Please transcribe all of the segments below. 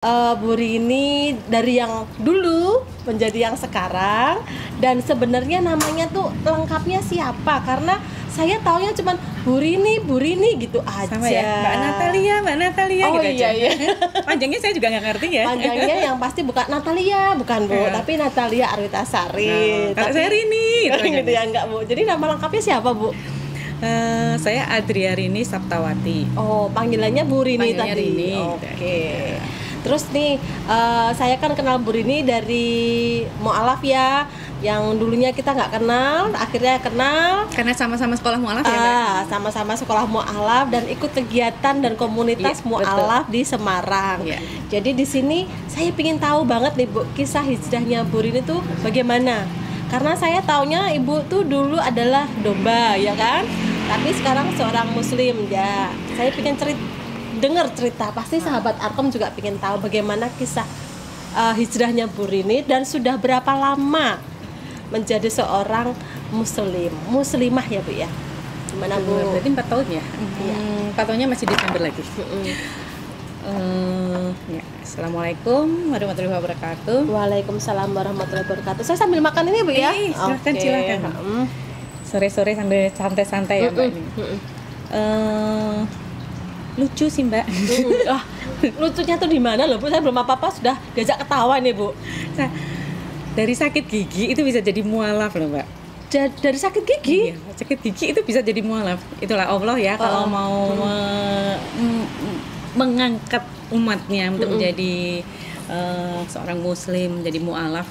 Bu Rini dari yang dulu menjadi yang sekarang, dan sebenarnya namanya tuh lengkapnya siapa? Karena saya taunya cuman Bu Rini gitu aja. Sama ya, Mbak Natalia oh, gitu iya, aja. iya. Panjangnya saya juga nggak ngerti ya. Panjangnya yang pasti bukan Natalia, bukan Bu, tapi Natalia Arwitasari. Kalau saya Rini gitu ya, enggak Bu. Jadi nama lengkapnya siapa Bu? Saya Adria Rini Saptawati. Oh, panggilannya Bu Rini Panggilnya tadi. Rini. Oke. Terus nih, saya kan kenal Bu Rini dari Mu'alaf ya, yang dulunya kita nggak kenal, akhirnya kenal. Karena sama-sama sekolah mu'alaf ya, Mbak? Sama-sama sekolah Mu'alaf dan ikut kegiatan dan komunitas Mu'alaf di Semarang. Ya. Jadi di sini saya ingin tahu banget nih Bu, kisah hijrahnya Bu Rini tuh bagaimana? Karena saya taunya Ibu tuh dulu adalah domba, ya kan? Tapi sekarang seorang Muslim ya. Saya ingin dengar cerita, pasti sahabat Arkom juga pengen tahu bagaimana kisah hijrahnya Bu Rini dan sudah berapa lama menjadi seorang muslimah ya Bu ya. Gimana Bu? Berarti 4 tahun ya? Iya. 4 tahunnya masih Desember lagi. Ya. Assalamuallam warahmatullahi wabarakatuh. Waalaikumsalam warahmatullahi wabarakatuh. Saya sambil makan ini Bu ya. Silakan. Sore-sore sambil santai-santai ya Mbak ini. Lucu sih Mbak. Lucunya tuh di mana loh Bu? Saya belum apa-apa sudah diajak ketawa nih Bu. Nah, dari sakit gigi itu bisa jadi mualaf loh Mbak. Dari sakit gigi? Iya, sakit gigi itu bisa jadi mualaf. Itulah Allah ya kalau mau mengangkat umatnya untuk menjadi seorang muslim, menjadi mualaf,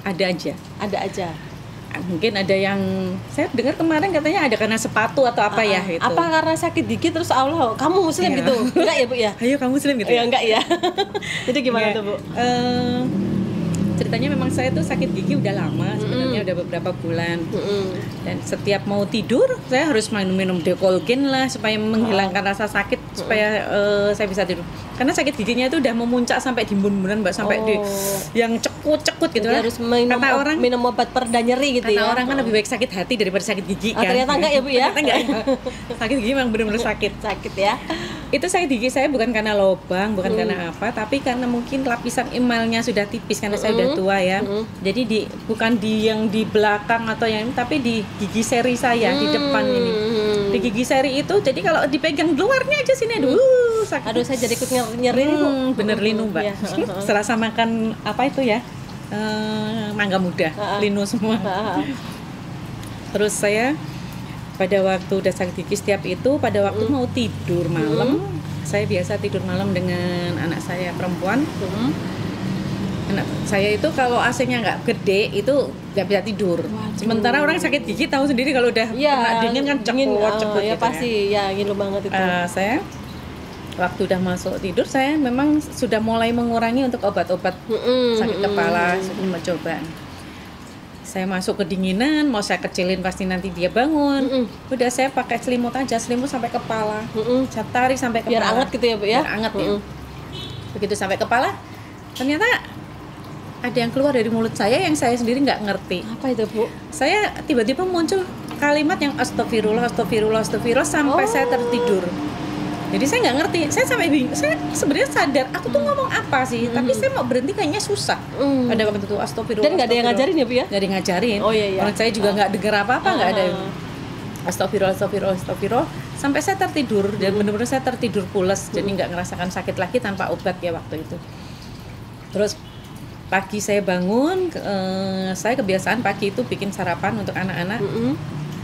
ada aja. Mungkin ada yang saya dengar kemarin katanya ada karena sepatu atau apa ya gitu. Apa karena sakit gigi terus Allah kamu muslim gitu? Enggak ya Bu ya? Ayo kamu muslim gitu. Ya enggak ya. Jadi gimana tuh Bu? Ceritanya memang saya tuh sakit gigi udah lama sebenarnya, udah beberapa bulan. Dan setiap mau tidur saya harus minum Decolgen lah supaya menghilangkan rasa sakit, supaya saya bisa tidur. Karena sakit giginya itu udah memuncak sampai di embun-embunan Mbak, sampai di yang cekut-cekut gitu lah. Harus minum obat pereda nyeri gitu ya. Karena orang kan lebih baik sakit hati daripada sakit gigi kan. Ternyata enggak ya Bu ya? Ternyata enggak ya. Sakit gigi memang benar-benar sakit ya. Itu sakit gigi saya bukan karena lubang, bukan karena apa, tapi karena mungkin lapisan emalnya sudah tipis karena saya udah tua ya. Jadi bukan yang di belakang atau yang ini, tapi di gigi seri saya di depan ini. Di gigi seri itu jadi kalau dipegang luarnya aja sini sakit. Aduh saya jadi ikut nyeri nih Bu. Bener linu Mbak. Serasa makan apa itu ya? Mangga muda, linu semua. Terus saya pada waktu udah sakit gigi setiap itu, pada waktu mau tidur malam, saya biasa tidur malam dengan anak saya perempuan. Anak saya itu kalau AC-nya nggak gede itu nggak bisa tidur. Sementara orang sakit gigi tahu sendiri kalau udah kena dingin kan cekut ya gitu pasti ya ngilu banget itu. Saya waktu udah masuk tidur saya memang sudah mulai mengurangi untuk obat-obat sakit kepala, mencoba. Saya masuk kedinginan, mau saya kecilin pasti nanti dia bangun. Udah saya pakai selimut aja, selimut sampai kepala. Saya tarik sampai kepala. Biar anget gitu ya Bu ya? Biar anget ya. Begitu sampai kepala, ternyata ada yang keluar dari mulut saya yang saya sendiri nggak ngerti. Apa itu Bu? Saya tiba-tiba muncul kalimat yang astagfirullah sampai saya tertidur. Jadi saya nggak ngerti, saya sampai bingung. Saya sebenarnya sadar, aku tuh ngomong apa sih? Tapi saya mau berhenti kayaknya susah. Pada waktu itu astagfirullah. Dan nggak ada yang ngajarin ya Bu ya? Nggak ada yang ngajarin. Oh iya. Orang saya juga nggak dengar apa-apa, nggak ada. Astagfirullah. Sampai saya tertidur dan benar-benar saya tertidur pules. Jadi nggak ngerasakan sakit lagi tanpa obat ya waktu itu. Terus pagi saya bangun, saya kebiasaan pagi itu bikin sarapan untuk anak-anak.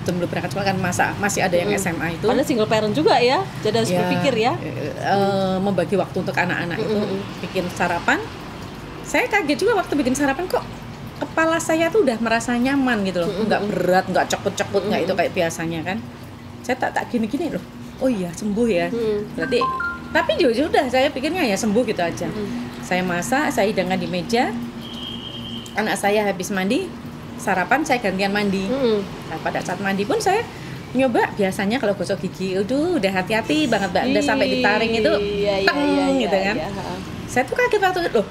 Sebelum berangkat sekolah kan masih ada yang SMA itu. Karena single parent juga ya, jadi harus berpikir ya. Membagi waktu untuk anak-anak itu, bikin sarapan. Saya kaget juga waktu bikin sarapan kok kepala saya tuh udah merasa nyaman gitu loh, nggak berat, nggak cekut-cekut, nggak itu kayak biasanya kan. Saya tak gini-gini loh. Oh iya sembuh ya. Berarti tapi sudah saya pikirnya ya sembuh gitu aja. Saya masak, saya hidangkan di meja. Anak saya habis mandi, sarapan saya gantian mandi. Nah, pada saat mandi pun saya nyoba biasanya kalau gosok gigi, udah hati-hati banget Mbak, udah sampai ditaring itu gitu kan. Saya tuh kaget waktu itu, loh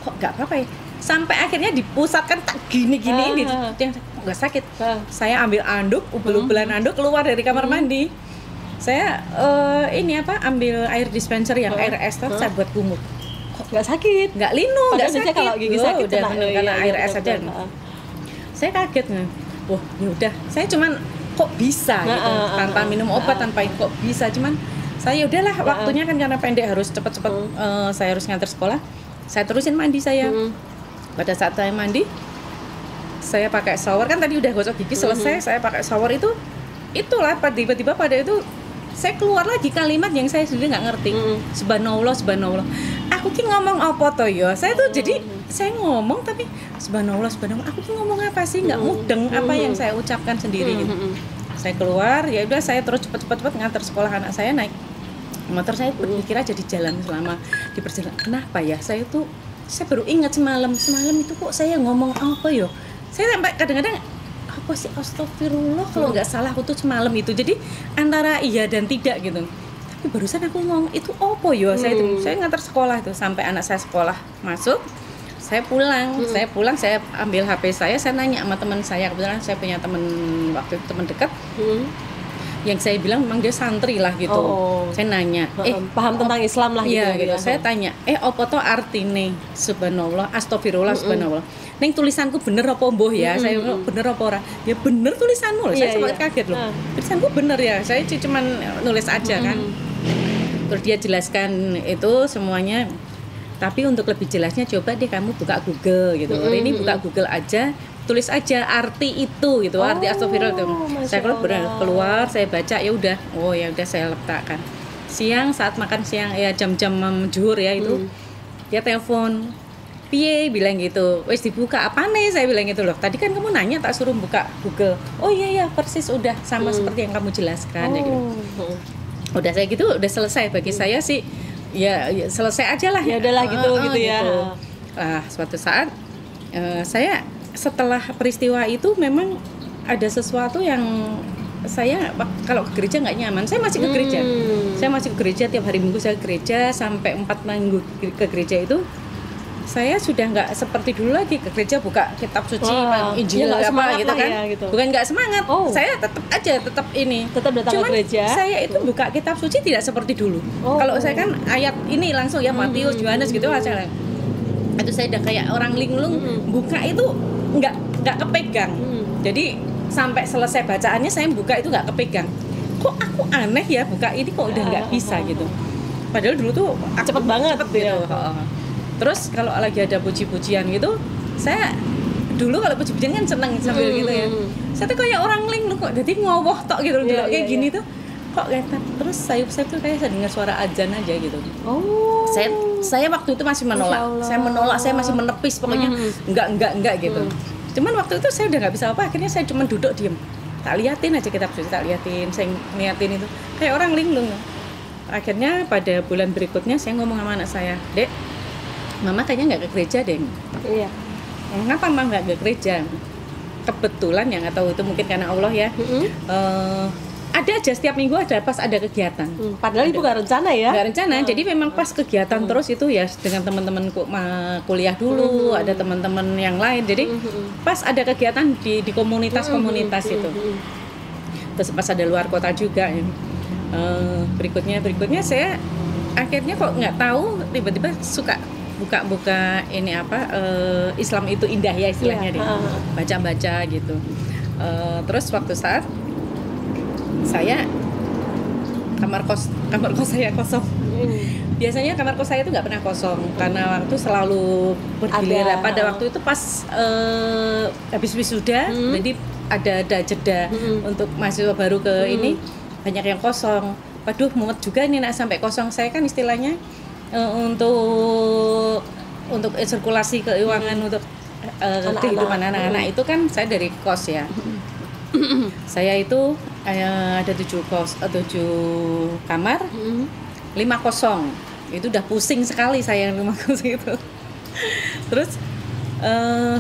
kok nggak apa-apa ya, sampai akhirnya dipusatkan tak gini-gini ini nggak sakit. Saya ambil anduk, ubel-ubelan anduk keluar dari kamar mandi, saya ambil air dispenser yang air es, saya buat kumur. Kok nggak sakit, nggak linu, nggak biasanya sakit. kalau gigi sakit udah kena, karena air es aja. betul. Saya kaget nih, wah ya udah, saya cuman kok bisa gitu, tanpa minum obat, tanpa kok bisa, cuman saya udahlah waktunya kan karena pendek harus cepat-cepat, saya harus nganter sekolah, saya terusin mandi saya. Pada saat saya mandi, saya pakai shower, kan tadi udah gosok gigi selesai, saya pakai shower itulah tiba-tiba pada itu saya keluar lagi kalimat yang saya sendiri nggak ngerti. Subhanallah, subhanallah. Aku ki ngomong apa toh ya? Saya tuh jadi saya ngomong tapi subhanallah, subhanallah. Aku ki ngomong apa sih? Nggak mudeng apa yang saya ucapkan sendiri gitu. Saya keluar, ya udah saya terus cepat-cepat nganter sekolah anak saya, naik motor saya berpikir aja di jalan selama di perjalanan. Kenapa ya? Saya baru ingat semalam itu kok saya ngomong apa yo? Saya sampai kadang-kadang apa sih, astagfirullah kalau nggak salah aku tuh semalam itu. Jadi antara iya dan tidak gitu. Tapi barusan aku ngomong itu apa yo? Saya ngantar sekolah itu sampai anak saya sekolah masuk. Saya pulang, saya ambil HP saya nanya sama teman saya, kebetulan saya punya teman waktu itu teman dekat. Yang saya bilang memang dia santri lah gitu. Saya nanya, paham tentang Islam lah iya, gitu. Saya tanya, apa to artine subhanallah, astagfirullah, subhanallah. Neng tulisanku bener apa mboh ya? Saya bilang bener apa ora? Ya bener tulisanmu loh. Saya sempat kaget loh. Tulisanku bener ya. Saya cuman nulis aja kan. Terus dia jelaskan itu semuanya. Tapi untuk lebih jelasnya coba deh kamu buka Google gitu. Ini buka Google aja, tulis aja arti itu gitu, arti astagfirullah itu. Saya keluar, saya baca, ya udah saya letakkan. Siang saat makan siang ya jam-jam zuhur ya itu. Dia telepon, piye bilang gitu, wes dibuka apa nih, saya bilang gitu loh. Tadi kan kamu nanya tak suruh buka Google. Oh iya persis udah sama seperti yang kamu jelaskan ya gitu. Udah saya gitu udah selesai bagi saya sih. Ya selesai aja lah. Ya udahlah gitu ya. Suatu saat saya setelah peristiwa itu memang ada sesuatu yang saya kalau ke gereja nggak nyaman. Saya masih ke gereja. Saya masih ke gereja tiap hari Minggu, saya ke gereja sampai 4 minggu ke gereja itu. Saya sudah nggak seperti dulu lagi ke gereja buka kitab suci, Injil apa gitu kan. Ya, gitu. Bukan nggak semangat. Saya tetap datang ke gereja. Saya itu buka kitab suci tidak seperti dulu. Kalau saya kan ayat ini langsung ya Matius, Yohanes gitu aja. Itu saya udah kayak orang linglung, buka itu nggak kepegang. Jadi sampai selesai bacaannya saya buka itu nggak kepegang. Kok aku aneh ya buka ini kok udah nggak bisa gitu. Padahal dulu tuh cepet banget gitu. Terus kalau lagi ada puji-pujian gitu, saya dulu kalau puji-pujian kan seneng sambil gitu ya. Saya tuh kayak orang linglung kok, jadi ngowoh tok gitu kayak gini tuh. Kok kayak terus sayup-sayup tuh kayak saya dengar suara azan aja gitu. Saya waktu itu masih menolak. Saya masih menepis pokoknya enggak gitu. Cuman waktu itu saya udah nggak bisa apa, akhirnya saya cuma duduk diem. Tak liatin aja kitab suci, tak liatin, saya niatin itu kayak orang linglung. Akhirnya pada bulan berikutnya saya ngomong sama anak saya, Dek, Mama kayaknya nggak ke gereja deh. Iya. Kenapa Mama nggak ke gereja? Kebetulan yang nggak tahu itu mungkin karena Allah ya. Ada aja setiap minggu pas ada kegiatan. Padahal ibu nggak rencana ya? Nggak rencana. Jadi memang pas kegiatan terus itu ya dengan teman-temanku kuliah dulu, ada teman-teman yang lain. Jadi pas ada kegiatan di komunitas-komunitas itu. Terus pas ada luar kota juga. Berikutnya saya akhirnya kok nggak tahu tiba-tiba suka buka ini Islam itu indah ya istilahnya deh, baca-baca gitu. Terus waktu saat saya kamar kos saya kosong. Biasanya kamar kos saya itu nggak pernah kosong karena waktu selalu bergiliran. Pada waktu itu pas habis wisuda, jadi ada jeda untuk mahasiswa baru ke ini banyak yang kosong. Waduh mumet juga nih nak sampai kosong. Saya kan istilahnya untuk sirkulasi keuangan untuk kehidupan anak-anak itu kan saya dari kos ya. Saya itu ada 7 kamar, 5 kosong. Itu udah pusing sekali saya yang 5 kosong itu. Terus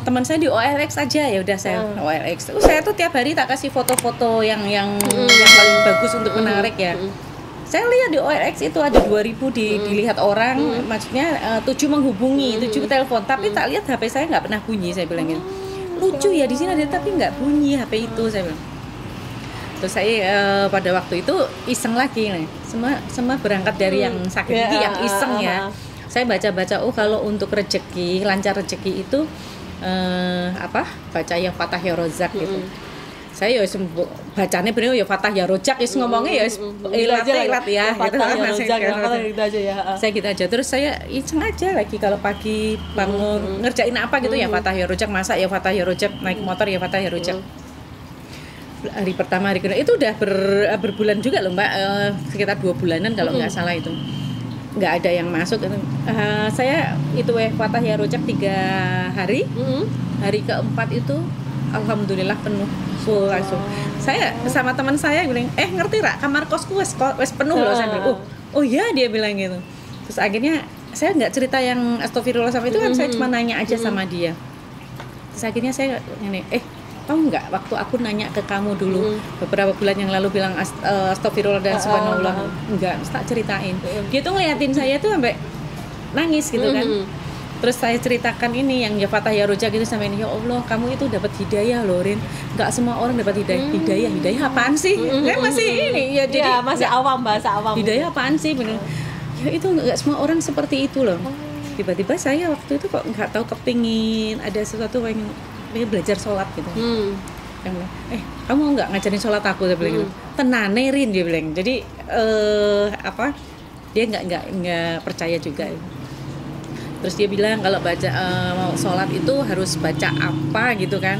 teman saya di OLX aja, ya udah saya OLX. Saya tuh tiap hari tak kasih foto-foto yang paling bagus untuk menarik ya. Saya lihat di OLX itu ada 2.000 dilihat orang, maksudnya 7 menghubungi, 7 telepon, tapi tak lihat HP saya nggak pernah bunyi, saya bilang gitu. Lucu ya di sini ada tapi nggak bunyi HP itu, saya bilang. Terus saya pada waktu itu iseng lagi nih, semua berangkat dari yang sakit gigi, yang iseng ya. saya baca-baca kalau untuk rezeki, lancar rezeki itu baca ya Fatah ya Rozak gitu. Saya ya bacanya bener ya Fatah ya Rojak, ngomongnya ya ilat ya gitu Fatah ya kan. Rojak, gitu aja ya. Saya gitu aja. Terus saya iseng aja lagi kalau pagi bangun ngerjain apa gitu ya Fatah ya Rojak, masak ya Fatah ya Rojak, naik motor ya Fatah ya Rojak. Hari pertama, hari kedua itu udah berbulan juga loh Mbak, sekitar 2 bulanan kalau nggak salah itu. Nggak ada yang masuk gitu. Saya itu Fatah ya Rojak 3 hari. Hari keempat itu alhamdulillah penuh full langsung. Saya sama teman saya bilang, ngerti Rak, kamar kosku wes penuh loh. Saya bilang, oh iya, dia bilang gitu. Terus akhirnya saya nggak cerita yang astagfirullah sama itu kan, saya cuma nanya aja sama dia. Terus akhirnya saya ini, tahu nggak waktu aku nanya ke kamu dulu beberapa bulan yang lalu bilang astagfirullah dan subhanallah, enggak, tak ceritain. Dia tuh ngeliatin saya tuh sampai nangis gitu kan. Terus saya ceritakan ini yang ya Fatah ya Rojak gitu sama ini, ya Allah kamu itu dapat hidayah loh Rin, nggak semua orang dapat hidayah. Hidayah apaan sih? Kan masih ini ya, jadi masih awam, bahasa awam. Hidayah apaan sih bener? Ya itu nggak semua orang seperti itu loh. Tiba-tiba saya waktu itu kok nggak tahu kepingin ada sesuatu yang belajar sholat gitu. Yang bilang, kamu nggak ngajarin sholat aku? Dia bilang gitu. Tenane Rin, dia bilang. Jadi dia nggak percaya juga. Terus dia bilang kalau baca mau sholat itu harus baca apa gitu kan.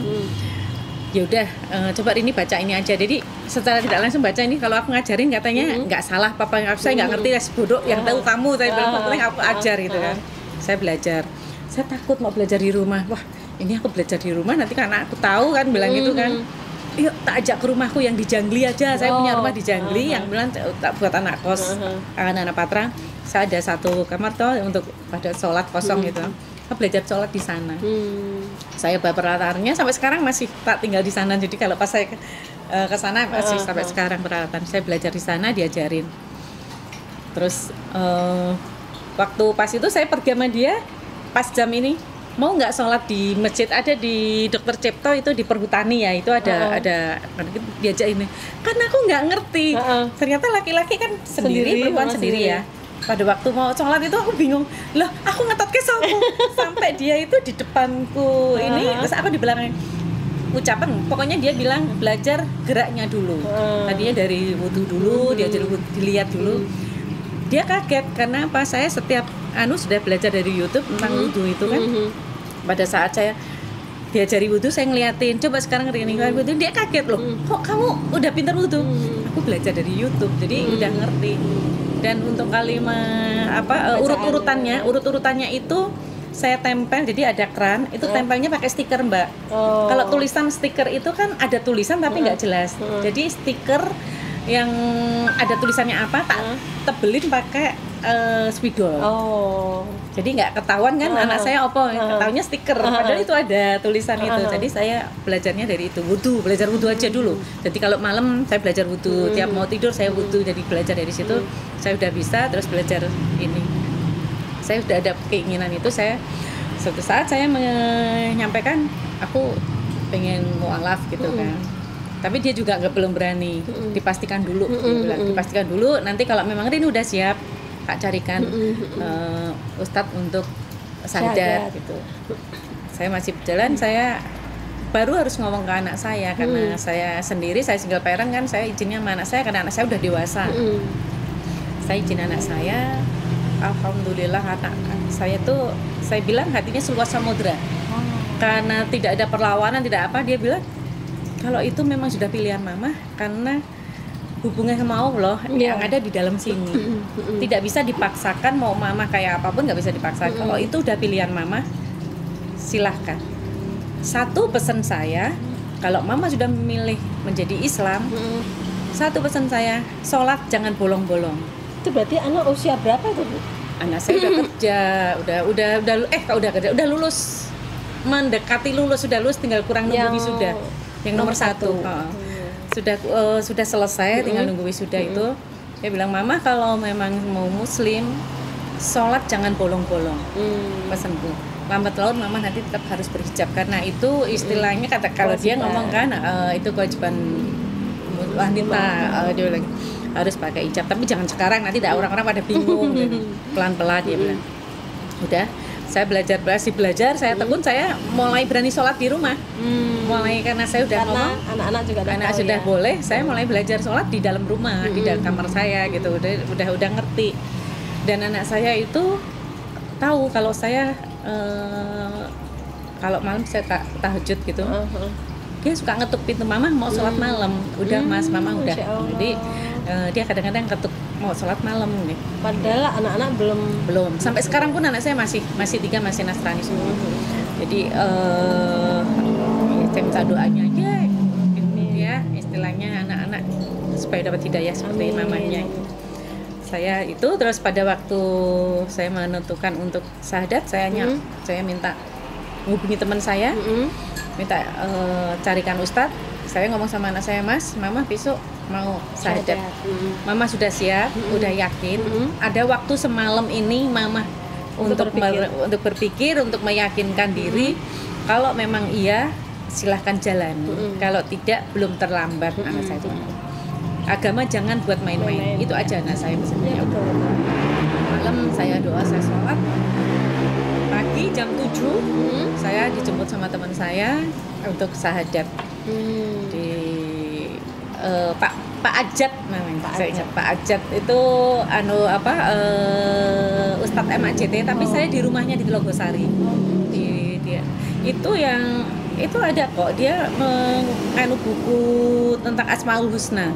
Ya udah, coba ini baca ini aja. Jadi secara tidak langsung baca ini, kalau aku ngajarin katanya nggak salah apa yang saya nggak ngerti, bodoh yang tahu kamu. Saya bilang pokoknya aku ajar gitu kan. Saya belajar. Saya takut mau belajar di rumah. Wah, ini aku belajar di rumah nanti karena aku tahu kan bilang gitu kan. Yuk tak ajak ke rumahku yang di Jangli aja. Saya punya rumah di Jangli yang bilang tak buat anak kos, anak-anak Patra. Saya ada 1 kamar toh untuk pada sholat kosong gitu. Saya belajar sholat di sana. Saya bawa peralatannya sampai sekarang masih tak tinggal di sana. Jadi kalau pas saya ke sana masih sampai sekarang peralatan. Saya belajar di sana, diajarin. Terus waktu pas itu saya pergi sama dia pas jam ini, mau nggak sholat di masjid ada di Dr. Cipto itu di Perhutani ya, itu ada diajak ini. Kan aku nggak ngerti. Ternyata laki-laki kan sendiri perempuan sendiri ya. Pada waktu mau sholat itu aku bingung, loh aku ngetot ke sopo sampai dia itu di depanku ini, terus aku di belakangnya ucapan, pokoknya dia bilang belajar geraknya dulu. Tadinya dari wudhu dulu, dia jadi dilihat dulu. Dia kaget karena apa? Saya setiap sudah belajar dari YouTube tentang wudhu itu kan. Pada saat saya diajari wudhu, saya ngeliatin, coba sekarang ringin wudhu, dia kaget loh. Kok kamu udah pintar wudhu? Aku belajar dari YouTube, jadi udah ngerti. Dan untuk kalimat urut-urutannya itu saya tempel, jadi ada keran itu tempelnya pakai stiker Mbak. Kalau tulisan stiker itu kan ada tulisan tapi nggak jelas. Jadi stiker yang ada tulisannya apa tak tebelin pakai spidol. Jadi nggak ketahuan kan anak saya ketahuannya stiker, padahal itu ada tulisan itu. Jadi saya belajarnya dari itu, belajar wudhu aja dulu. Jadi kalau malam saya belajar wudhu, tiap mau tidur saya wudhu, jadi belajar dari situ. Saya udah bisa, terus belajar ini. Saya udah ada keinginan itu. Saya suatu saat saya menyampaikan aku pengen mualaf gitu kan. Tapi dia juga belum berani. Dipastikan dulu, dipastikan dulu. Nanti kalau memang Rin udah siap, tak carikan ustadz untuk sadar gitu. Saya masih berjalan, saya baru harus ngomong ke anak saya karena saya sendiri, saya single parent kan, saya izinnya sama anak saya karena anak saya udah dewasa. Saya izin anak saya, alhamdulillah anak saya tuh, saya bilang hatinya seluas samudra. Karena tidak ada perlawanan, tidak apa, dia bilang kalau itu memang sudah pilihan mama karena hubungan sama Allah yang ada di dalam sini. Tidak bisa dipaksakan, mau mama kayak apapun nggak bisa dipaksakan. Kalau itu udah pilihan mama, silahkan. Satu pesan saya, kalau mama sudah memilih menjadi Islam, satu pesan saya, sholat jangan bolong-bolong. Itu berarti anak usia berapa itu Bu? Anak saya udah kerja, udah lulus, mendekati lulus, sudah lulus, tinggal kurang nunggu wisuda. Yang nomor 1 sudah selesai, tinggal nunggu wisuda itu. Dia bilang, mama kalau memang mau muslim, sholat jangan bolong-bolong. Pesanku, lambat laun mama nanti tetap harus berhijab karena itu istilahnya kalau dia ngomong kan itu kewajiban wanita, dia bilang harus pakai hijab, tapi jangan sekarang nanti orang-orang pada bingung gitu. Pelan-pelan dia bilang. Udah, saya belajar, saya tekun, saya mulai berani sholat di rumah. Mulai karena saya udah Karena ngomong, anak-anak juga udah anak tahu sudah ya. boleh, saya mulai belajar sholat di dalam rumah, di dalam kamar saya gitu. Udah ngerti. Dan anak saya itu tahu kalau saya kalau malam saya tahajud gitu. Dia suka ngetuk pintu, mama mau sholat malam. Udah mas, mama udah. Masya Allah. Jadi dia kadang-kadang ketuk mau sholat malam nih. Padahal anak-anak belum. Sampai sekarang pun anak saya masih 3 masih Nasrani semua. Jadi saya minta doanya aja ya, istilahnya anak-anak supaya dapat hidayah seperti mamanya. Saya itu terus pada waktu saya menentukan untuk syahadat, saya minta hubungi teman saya, minta carikan ustadz. Saya ngomong sama anak saya, mas, mama besok mau syahadat. Mama sudah siap, udah yakin. Ada waktu semalam ini mama untuk berpikir, untuk meyakinkan diri. Kalau memang iya, silahkan jalan. Kalau tidak, belum terlambat. Anak saya itu agama jangan buat main-main. Itu aja anak saya pesannya. Ya, betul. Malam saya doa, saya sholat. Pagi jam 7 saya dijemput sama teman saya untuk syahadat di Pak Ajat namanya. Saya ingat Pak Ajat itu Ustadz MAJT, tapi saya di rumahnya di Telogosari. Dia itu ada kok, dia menganu buku tentang Asmaul Husna.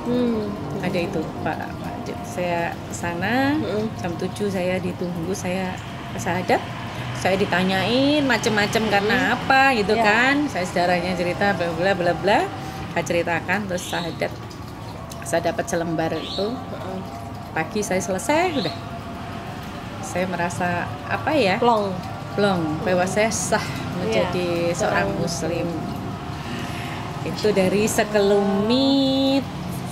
Ada itu Pak Ajat. Saya sana jam 7 saya ditunggu, saya syahadat. Saya ditanyain macem-macem karena apa gitu kan. Saya saudaranya cerita bla bla bla bla. Saya ceritakan terus syahadat. Saya dapat selembar itu. Pagi saya selesai udah. Saya merasa apa ya? Plong bahwa saya sah menjadi seorang muslim. Itu dari sekelumit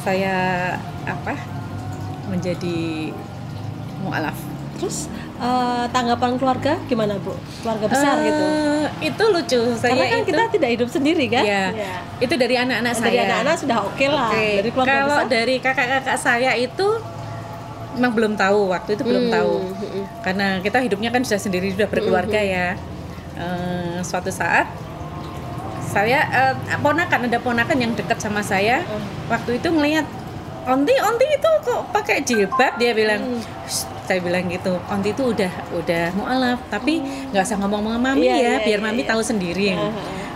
saya menjadi mu'alaf. Terus tanggapan keluarga gimana Bu? Keluarga besar gitu. Itu lucu. Karena kan kita tidak hidup sendiri kan? Ya. Itu dari anak-anak saya. Dari anak-anak sudah oke lah. Dari keluarga kalau besar? dari kakak-kakak saya itu memang belum tahu, waktu itu belum tahu. Karena kita hidupnya kan sudah sendiri, sudah berkeluarga ya. Suatu saat saya ada ponakan yang dekat sama saya. Waktu itu ngelihat Onti itu kok pakai jilbab, dia bilang. Saya bilang gitu, Onti itu udah mu'alaf, tapi nggak usah ngomong sama mami biar mami tahu sendiri.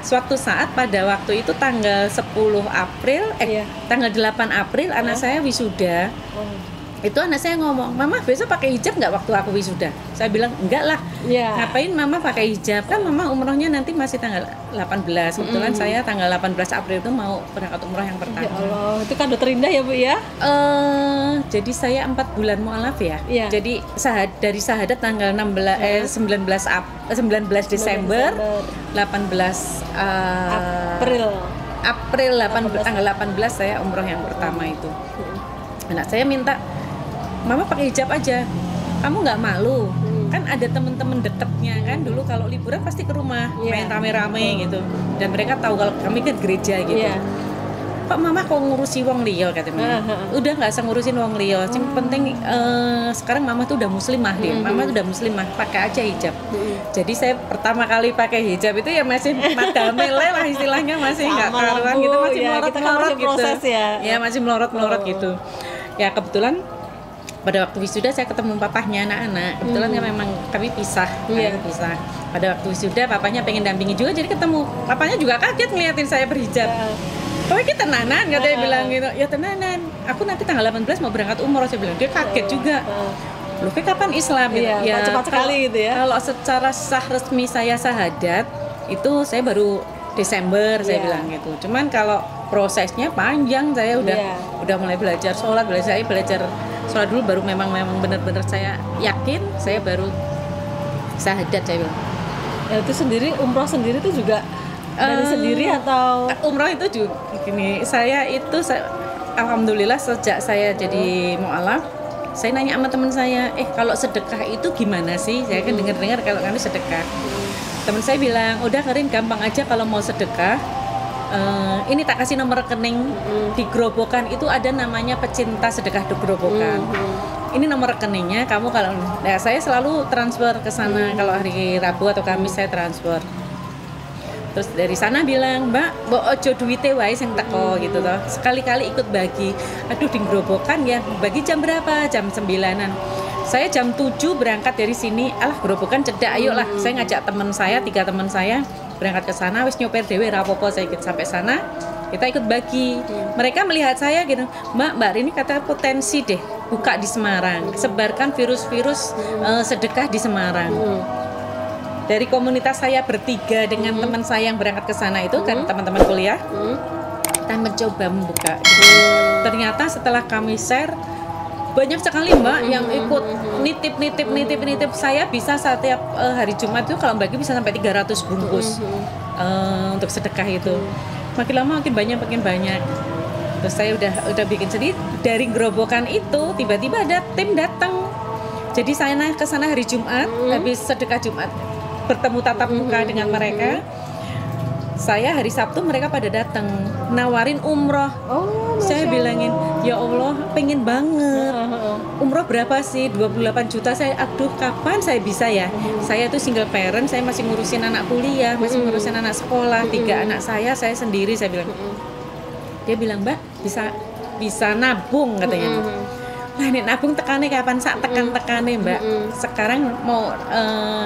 Suatu saat pada waktu itu tanggal 10 April, tanggal 8 April anak saya wisuda. Itu anak saya ngomong, mama besok pakai hijab nggak waktu aku wisuda? Saya bilang enggak lah. Ngapain mama pakai hijab? Kan mama umrohnya nanti masih tanggal 18. Kebetulan saya tanggal 18 April itu mau berangkat umroh yang pertama. Ya Allah, itu kado terindah ya Bu ya? Jadi saya 4 bulan mu'alaf ya. Jadi dari syahadat tanggal 19 Desember 18 April tanggal 18 saya umroh yang pertama itu. Anak saya minta, mama pakai hijab aja, kamu nggak malu? Kan ada teman-teman dekatnya kan, dulu kalau liburan pasti ke rumah main rame-rame gitu, dan mereka tahu kalau kami kan gereja gitu. Pak mama kok ngurusi wong liya katanya. Udah nggak usah ngurusin wong liya, yang penting sekarang mama tuh udah muslimah dia, mama tuh udah muslimah, pakai aja hijab. Jadi saya pertama kali pakai hijab itu ya masih madamele lah istilahnya, masih nggak karuan gitu, masih melorot-melorot gitu. Ya masih melorot-melorot gitu. Ya kebetulan pada waktu wisuda saya ketemu papahnya anak-anak. Kebetulan kan memang kami pisah. Pisah. Pada waktu wisuda papanya pengen dampingi juga, jadi ketemu. Papanya juga kaget ngeliatin saya berhijab. Oh kita tenanan, katanya bilang gitu. Ya tenanan. Aku nanti tanggal 18 mau berangkat umroh, saya bilang. Dia kaget juga. Loh kapan Islam? Ya cepat sekali gitu ya. Kalau secara sah resmi saya syahadat itu saya baru Desember saya bilang gitu. Cuman kalau prosesnya panjang, saya udah mulai belajar sholat, belajar sholat dulu, baru memang benar-benar saya yakin, saya baru syahadat saya bilang. Ya itu sendiri, umroh sendiri itu juga dari sendiri atau? Umroh itu juga gini, alhamdulillah sejak saya jadi mu'alaf, saya nanya sama teman saya, kalau sedekah itu gimana sih? Saya kan dengar-dengar kalau kami sedekah. Teman saya bilang, udah Karin gampang aja kalau mau sedekah. Ini tak kasih nomor rekening di Gerobokan itu ada namanya pecinta sedekah di Gerobokan. ini nomor rekeningnya, kamu kalau saya selalu transfer ke sana kalau hari Rabu atau Kamis saya transfer. Terus dari sana bilang, Mbak, mbok ojo duwite wae sing teko gitu toh. Sekali-kali ikut bagi. Aduh, di Grobogan ya, bagi jam berapa? Jam 9-an. Saya jam 7 berangkat dari sini. Alah, Grobogan cedak, ayo lah. Saya ngajak teman saya, 3 teman saya berangkat ke sana, wis nyoper dhewe ra apa-apa. Saya ikut sampai sana, kita ikut bagi. Mereka melihat saya gitu, Mbak ini kata potensi deh, buka di Semarang, sebarkan virus-virus sedekah di Semarang. Dari komunitas saya bertiga dengan teman saya yang berangkat ke sana itu kan teman-teman kuliah, kita mencoba membuka. Ternyata setelah kami share, banyak sekali Mbak yang ikut nitip. Saya bisa setiap hari Jumat itu kalau bagi bisa sampai 300 bungkus untuk sedekah itu. Makin lama makin banyak. Terus saya udah bikin sendiri. Dari Grobogan itu tiba-tiba ada tim datang. Jadi saya naik ke sana hari Jumat, habis sedekah Jumat bertemu tatap muka dengan mereka. Saya hari Sabtu mereka pada datang nawarin umroh. Saya bilangin, ya Allah, pengen banget. Umroh berapa sih? 28 juta. Saya, aduh, kapan saya bisa ya? Saya tuh single parent, saya masih ngurusin anak kuliah, masih ngurusin anak sekolah, 3 anak saya sendiri. Saya bilang. Dia bilang, Mbak, bisa nabung katanya. Nah, ini nabung tekane kapan? Sak tekan-tekane, Mbak. Sekarang mau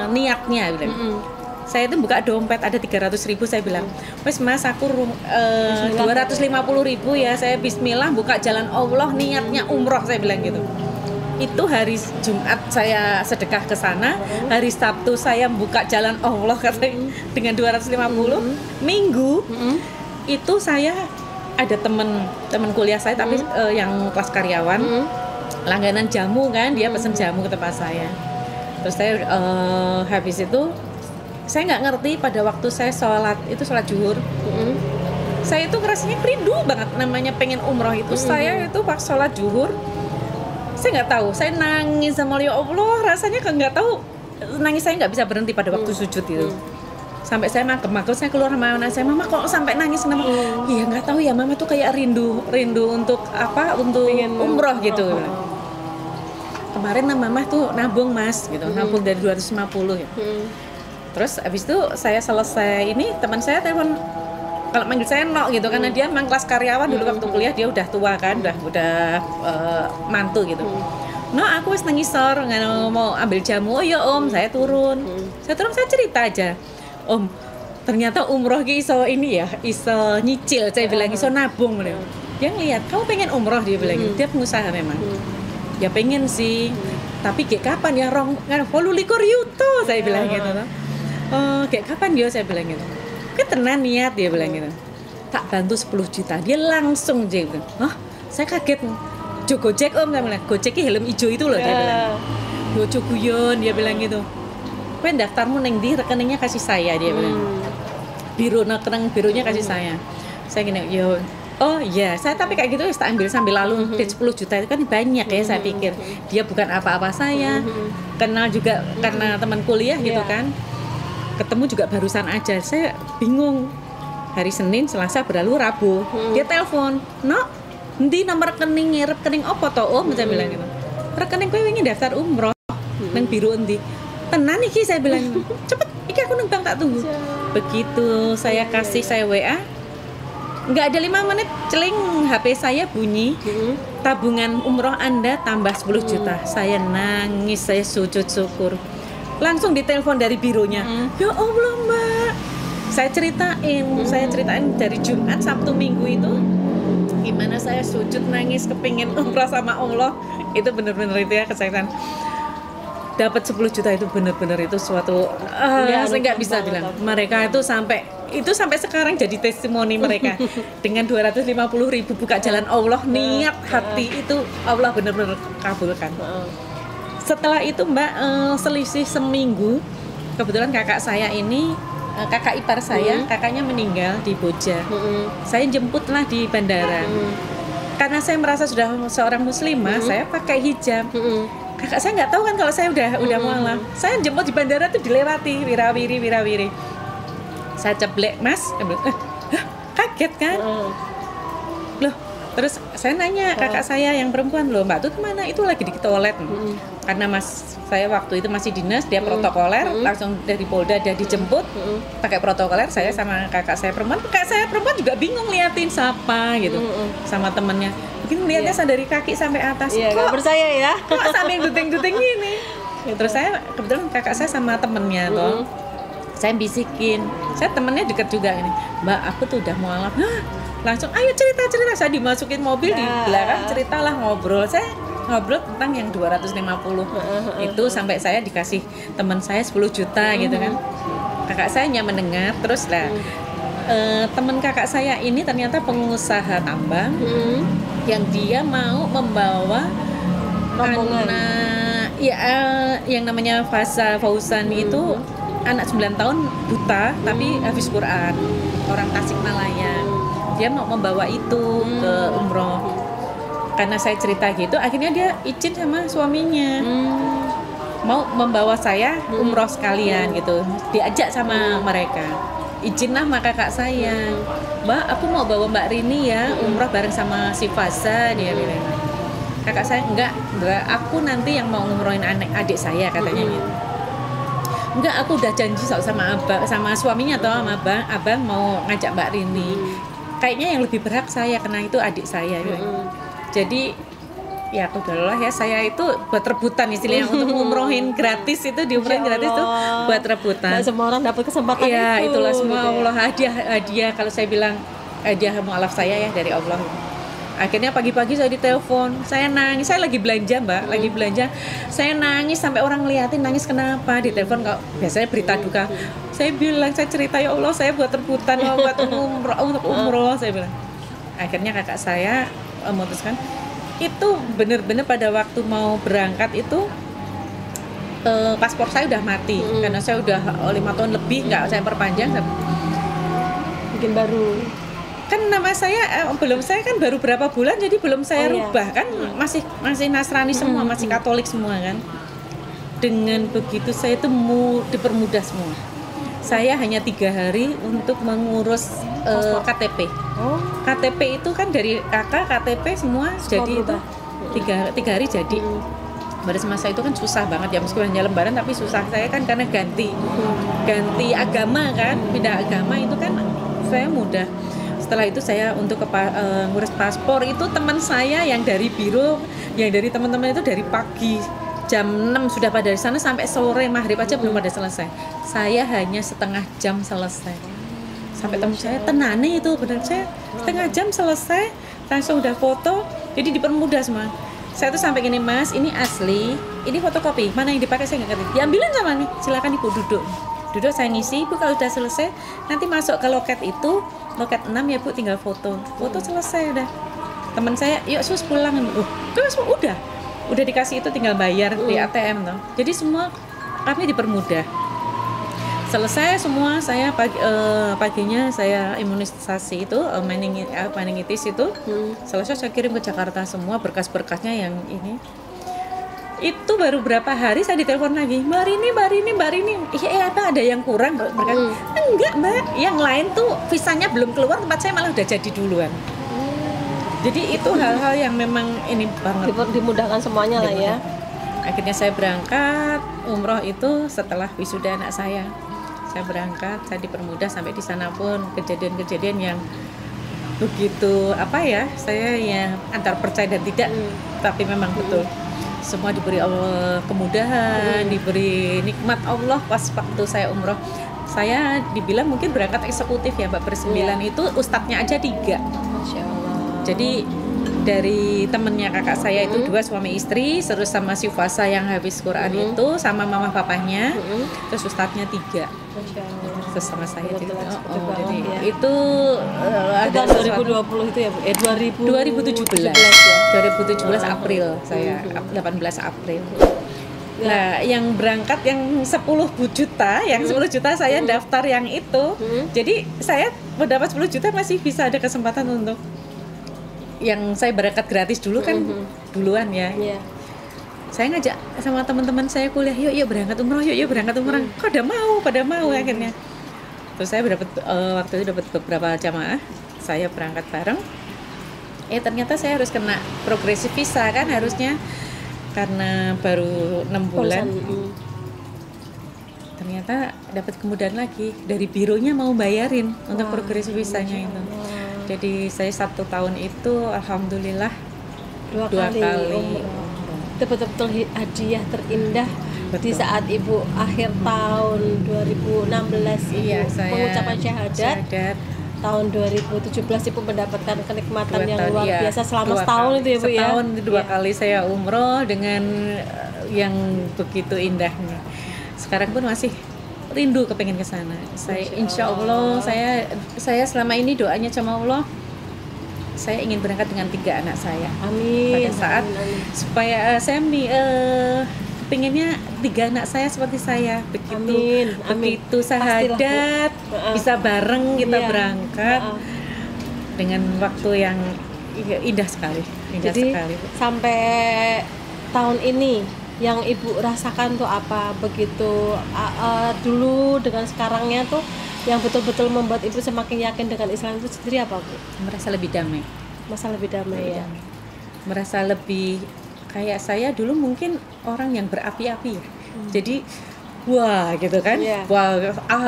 niatnya bilang. Saya itu buka dompet ada 300.000, saya bilang, wes Mas, aku 250.000 ya, saya bismillah buka jalan Allah, niatnya umroh, saya bilang gitu. Itu hari Jumat saya sedekah ke sana, hari Sabtu saya buka jalan Allah katanya dengan 250. Minggu itu saya ada teman kuliah saya tapi yang kelas karyawan, langganan jamu kan, dia pesen jamu ke tempat saya. Terus saya habis itu saya nggak ngerti pada waktu saya sholat zuhur, saya itu rasanya rindu banget namanya pengen umroh itu. Saya itu pas sholat zuhur, saya nggak tahu, saya nangis sama ya Allah, rasanya nggak tahu, nangis saya nggak bisa berhenti pada waktu sujud itu. Sampai saya makem, saya keluar sama anak saya, Mama kok sampai nangis kenapa? Iya nggak tahu ya, Mama tuh kayak rindu untuk apa, untuk umroh gitu. Kemarin Mama tuh nabung Mas gitu, nabung dari 250 ya. Terus abis itu saya selesai ini, teman saya telepon, kalau manggil saya Nok gitu, karena dia memang kelas karyawan dulu waktu kuliah, dia udah tua kan, udah mantu gitu. Nok, aku wis nengisor mau ambil jamu. Oh ya Om, saya turun, saya cerita aja, Om, ternyata umroh ki iso ini ya, iso nyicil, saya bilang iso nabung. Dia ngeliat, kamu pengen umroh, dia bilang gitu. Dia pengusaha memang. Ya pengen sih, tapi kayak kapan ya, 28 yuto, saya bilang gitu. Kayak kapan dia, saya bilang gitu. Tenan niat, dia bilang gitu. Tak bantu 10 juta, dia langsung aja gitu. Saya kaget. Gojek Om, saya bilang, Gojek helm hijau itu loh, dia bilang. Bojo guyon, dia bilang gitu. Kowe daftarmu neng di, rekeningnya kasih saya, dia bilang. Bironya kasih saya. Saya gini, yo, oh iya, saya tapi kayak gitu tak ambil sambil lalu. 10 juta itu kan banyak ya, saya pikir. Dia bukan apa-apa saya. Kenal juga karena teman kuliah gitu kan. Ketemu juga barusan aja, saya bingung. Hari Senin, Selasa berlalu, Rabu dia telepon, Nok, endi nomor rekening apa to Om, saya bilang gitu. Rekening kowe wingi daftar umroh nang biro endi? Tenan iki, saya bilang. Cepet, iki aku nang bank tak tunggu. Begitu saya kasih, saya WA, nggak ada 5 menit, celing HP saya bunyi, tabungan umroh Anda tambah 10 juta. Saya nangis, saya sujud syukur. Langsung ditelepon dari bironya. Ya Allah Mbak, saya ceritain dari Jumat, Sabtu, Minggu itu gimana saya sujud nangis kepingin umrah sama Allah. Itu bener-bener itu ya kesaksian. Dapat 10 juta itu bener-bener itu suatu saya nggak bisa bilang. Mereka itu sampai sekarang jadi testimoni mereka. Dengan 250.000 buka jalan Allah, niat hati itu Allah bener-bener kabulkan. Setelah itu Mbak, selisih seminggu, kebetulan kakak saya ini, kakak ipar saya, kakaknya meninggal di Boja. Saya jemputlah di bandara. Karena saya merasa sudah seorang muslimah, saya pakai hijab. Kakak saya nggak tahu kan kalau saya udah mualaf. Saya jemput di bandara tuh dilewati wirawiri. Saya ceblek, Mas, kaget kan? Loh, Terus saya nanya kakak saya yang perempuan, loh Mbak Tut kemana? Itu lagi di toilet. Karena saya waktu itu masih dinas, dia protokoler, langsung dari Polda dia dijemput pakai protokoler. Saya sama kakak saya perempuan juga bingung liatin siapa gitu, sama temennya. Mungkin lihatnya dari kaki sampai atas. Iya, nggak percaya ya? Kok sambil duting-duting gini? Terus saya kebetulan kakak saya sama temennya toh. Saya bisikin, saya temennya deket juga ini, Mbak aku tuh udah mualaf. Langsung ayo cerita, saya dimasukin mobil di belakang, ceritalah ngobrol. Saya ngobrol tentang yang 250 itu sampai saya dikasih teman saya 10 juta gitu kan. Kakak saya hanya mendengar terus lah. Teman kakak saya ini ternyata pengusaha tambang yang dia mau membawa anak yang namanya Fauzan itu anak 9 tahun buta tapi hafiz Quran, orang Tasikmalaya. Dia mau membawa itu ke umroh. Karena saya cerita gitu, akhirnya dia izin sama suaminya mau membawa saya umroh sekalian gitu. Diajak sama mereka. Izinlah sama kakak saya, Mbak aku mau bawa Mbak Rini ya umroh bareng sama si Faza, dia bilang. Kakak saya enggak, aku nanti yang mau ngumrohin adik saya katanya gitu. Enggak, aku udah janji sama abang, sama suaminya atau sama abang mau ngajak Mbak Rini. Kayaknya yang lebih berhak saya karena itu adik saya. Jadi ya udahlah ya, saya itu buat rebutan istilahnya untuk ngumrohin gratis itu, diumrohin gratis itu buat rebutan. Nggak semua orang dapat kesempatan itu. Iya, itulah semua gitu Allah hadiah kalau saya bilang hadiah mualaf saya ya dari Allah. Akhirnya pagi-pagi saya ditelepon, saya nangis, saya lagi belanja Mbak, lagi belanja, saya nangis sampai orang ngeliatin nangis kenapa, ditelepon kalau biasanya berita duka, saya bilang, saya cerita ya Allah saya buat rebutan, buat untuk umroh, saya bilang. Akhirnya kakak saya memutuskan, itu benar-benar pada waktu mau berangkat itu paspor saya udah mati, karena saya udah 5 tahun lebih nggak saya perpanjang, bikin baru. Kan nama saya saya kan baru berapa bulan jadi belum saya rubah kan, masih Nasrani semua, masih Katolik semua kan. Dengan begitu saya itu dipermudah semua. Saya hanya 3 hari untuk mengurus KTP. KTP itu kan dari kakak KTP semua jadi itu 3 hari jadi. Pada masa itu kan susah banget ya, meskipun hanya lembaran tapi susah. Saya kan karena ganti agama kan, pindah agama itu kan saya mudah. Setelah itu saya untuk ngurus paspor itu teman saya yang dari biro, yang dari teman-teman itu dari pagi jam 6 sudah pada di sana sampai sore maghrib aja belum pada selesai. Saya hanya setengah jam selesai. Sampai teman saya tenane itu benar, saya setengah jam selesai langsung udah foto, jadi dipermudah semua. Saya tuh sampai gini, Mas ini asli, ini fotokopi, mana yang dipakai saya nggak ngerti. Diambilin sama nih, silakan Ibu duduk saya ngisi, Ibu kalau udah selesai nanti masuk ke loket itu, loket 6 ya Bu, tinggal foto selesai udah. Teman saya yuk sus pulang, terus udah dikasih itu tinggal bayar di ATM tuh. Jadi semua kami dipermudah. Selesai semua, saya paginya saya imunisasi itu meningitis itu. Selesai saya kirim ke Jakarta semua berkas-berkasnya yang ini. Itu baru berapa hari saya ditelepon lagi, Mbak Rini, iya apa ada yang kurang berkas? Enggak Mbak, yang lain tuh visanya belum keluar, tempat saya malah udah jadi duluan. Jadi itu hal-hal yang memang ini banget dimudahkan semuanya lah ya. Akhirnya saya berangkat umroh itu setelah wisuda anak saya berangkat, saya dipermudah sampai di sana pun kejadian-kejadian yang begitu saya ya antara percaya dan tidak, tapi memang betul. Semua diberi Allah kemudahan, diberi nikmat Allah pas waktu saya umroh. Saya dibilang mungkin berangkat eksekutif ya Mbak, ber-9 itu ustadznya aja 3. Masya Allah. Jadi dari temennya kakak saya itu 2 suami istri, terus sama si Fasa yang habis Quran itu, sama mama papanya, terus ustadznya 3. Terus sama saya juga. Jadi itu ada 2020 itu ya Bu? 2017 ya? 2017 April saya, 18 April. Nah, yang berangkat yang 10 juta, yang 10 juta saya daftar yang itu. Jadi saya mendapat 10 juta masih bisa ada kesempatan untuk yang saya berangkat gratis dulu kan duluan ya. Saya ngajak sama teman-teman saya kuliah, yuk berangkat umroh, yuk berangkat umroh. Kok pada mau akhirnya. Terus saya waktu itu dapat beberapa jamaah, saya berangkat bareng. ternyata saya harus kena progresif visa kan harusnya, karena baru 6 bulan. Ternyata dapat kemudahan lagi, dari bironya mau bayarin untuk progresif visanya itu. Jadi saya 1 tahun itu alhamdulillah dua kali umroh. Itu betul-betul hadiah terindah. Di saat Ibu akhir tahun 2016 Iya, saya pengucapan syahadat. Tahun 2017 Ibu mendapatkan kenikmatan yang luar biasa selama setahun itu ya Bu ya. Setahun itu 2 kali saya umroh dengan yang begitu indahnya. Sekarang pun masih rindu kepengen ke sana. Saya insya Allah saya selama ini doanya sama Allah, saya ingin berangkat dengan 3 anak saya. Amin. Pada saat supaya saya pengennya 3 anak saya seperti saya, begitu syahadat bisa bareng kita berangkat dengan waktu yang indah sekali. Jadi sampai tahun ini yang Ibu rasakan tuh apa, begitu dulu dengan sekarangnya tuh yang betul-betul membuat Ibu semakin yakin dengan Islam itu sendiri apa Bu? Merasa lebih damai. Ya. Merasa lebih kayak saya dulu mungkin orang yang berapi-api ya. Jadi wah gitu kan,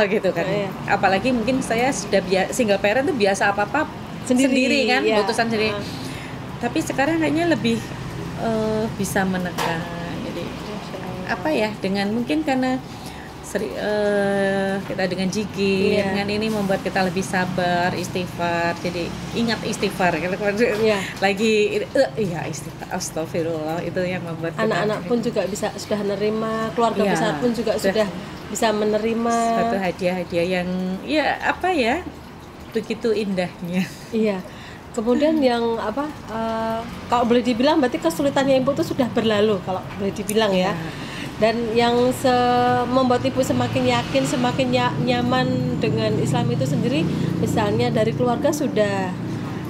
gitu kan. Apalagi mungkin saya sudah single parent tuh biasa apa-apa sendiri kan, keputusan sendiri. Tapi sekarang kayaknya lebih bisa menekan. Jadi apa ya, dengan mungkin karena kita dengan jigir, dengan ini membuat kita lebih sabar, istighfar. Jadi ingat istighfar lagi istighfar, astagfirullah, itu yang membuat anak-anak pun juga sudah menerima, keluarga besar pun juga sudah bisa menerima satu hadiah-hadiah yang begitu indahnya. Iya. Kemudian yang kalau boleh dibilang berarti kesulitannya Ibu itu sudah berlalu kalau boleh dibilang ya. Dan yang membuat Ibu semakin yakin, semakin nyaman dengan Islam itu sendiri, misalnya dari keluarga sudah,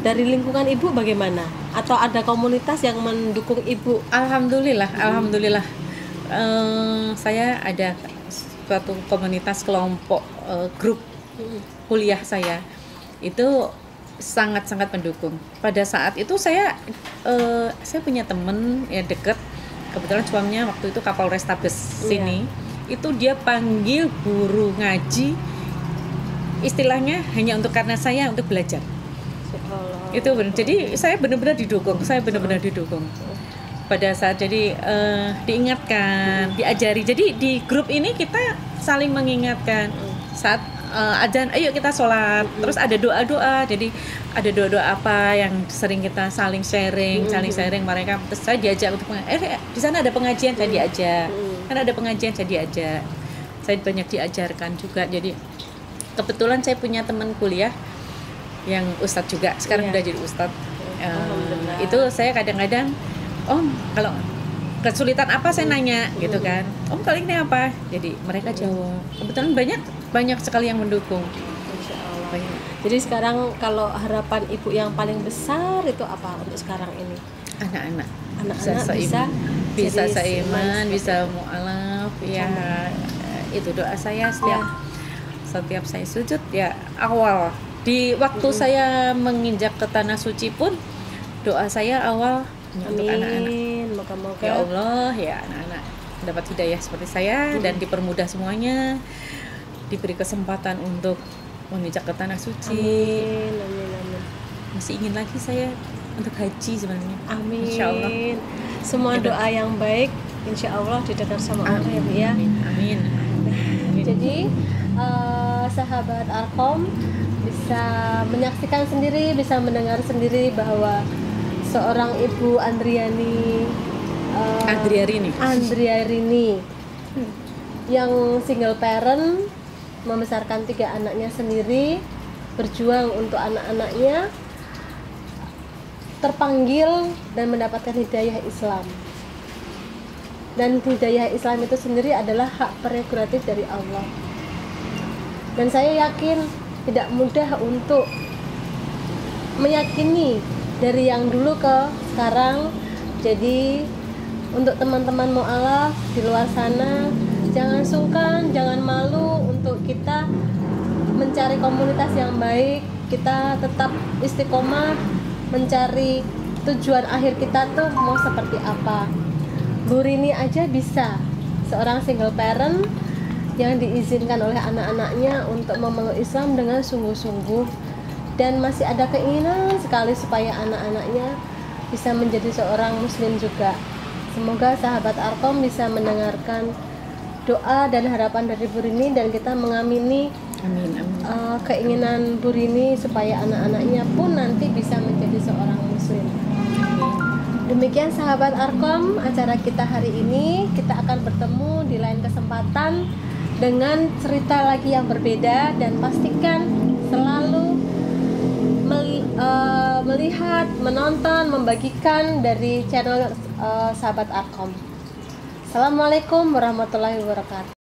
dari lingkungan Ibu bagaimana? Atau ada komunitas yang mendukung Ibu? Alhamdulillah. Saya ada suatu komunitas kelompok grup kuliah saya itu sangat-sangat mendukung. Pada saat itu saya punya teman ya deket. Kebetulan suaminya waktu itu Kapolres Tabes sini, itu dia panggil guru ngaji, istilahnya hanya karena saya untuk belajar. Itu benar. Jadi saya benar-benar didukung. Pada saat jadi diingatkan, diajari. Jadi di grup ini kita saling mengingatkan saat adzan, ayo kita sholat. Terus ada doa-doa. Jadi ada doa-doa apa yang sering kita saling sharing mereka. Terus saya diajak untuk di sana ada pengajian, saya diajak. Kan ada pengajian, saya diajak. Saya banyak diajarkan juga. Jadi kebetulan saya punya teman kuliah yang ustadz juga. Sekarang udah jadi ustadz. Itu saya kadang-kadang, kalau kesulitan apa saya nanya gitu kan. Kali ini apa? Jadi mereka jawab. Kebetulan banyak sekali yang mendukung. Insya Allah. Jadi sekarang kalau harapan Ibu yang paling besar itu apa untuk sekarang ini? Anak-anak bisa seiman, bisa mu'alaf ya. Itu doa saya setiap saya sujud ya, awal di waktu saya menginjak ke tanah suci pun doa saya awal untuk anak-anak. Moga-moga Ya Allah, ya anak-anak dapat hidayah seperti saya dan dipermudah semuanya, diberi kesempatan untuk menginjak ke tanah suci. Amin. Masih ingin lagi saya untuk haji sebenarnya. Amin. Insya Allah. Semua doa yang baik insya Allah didengar sama Allah ya. Amin. Jadi sahabat Arkom bisa menyaksikan sendiri, bisa mendengar sendiri bahwa seorang Ibu Andriarini yang single parent, membesarkan 3 anaknya sendiri, berjuang untuk anak-anaknya, terpanggil dan mendapatkan hidayah Islam. Dan hidayah Islam itu sendiri adalah hak prerogatif dari Allah. Dan saya yakin tidak mudah untuk meyakini dari yang dulu ke sekarang. Jadi untuk teman-teman mu'alaf di luar sana, jangan sungkan, jangan malu untuk kita mencari komunitas yang baik. Kita tetap istiqomah mencari tujuan akhir kita tuh mau seperti apa. Bu Rini aja bisa, seorang single parent yang diizinkan oleh anak-anaknya untuk memeluk Islam dengan sungguh-sungguh, dan masih ada keinginan sekali supaya anak-anaknya bisa menjadi seorang muslim juga. Semoga sahabat Arkom bisa mendengarkan doa dan harapan dari Bu Rini, dan kita mengamini Amin, amin. Keinginan Bu Rini supaya anak-anaknya pun nanti bisa menjadi seorang muslim. Demikian sahabat Arkom, acara kita hari ini. Kita akan bertemu di lain kesempatan dengan cerita lagi yang berbeda, dan pastikan selalu melihat, menonton, membagikan dari channel sahabat Arkom. Assalamualaikum warahmatullahi wabarakatuh.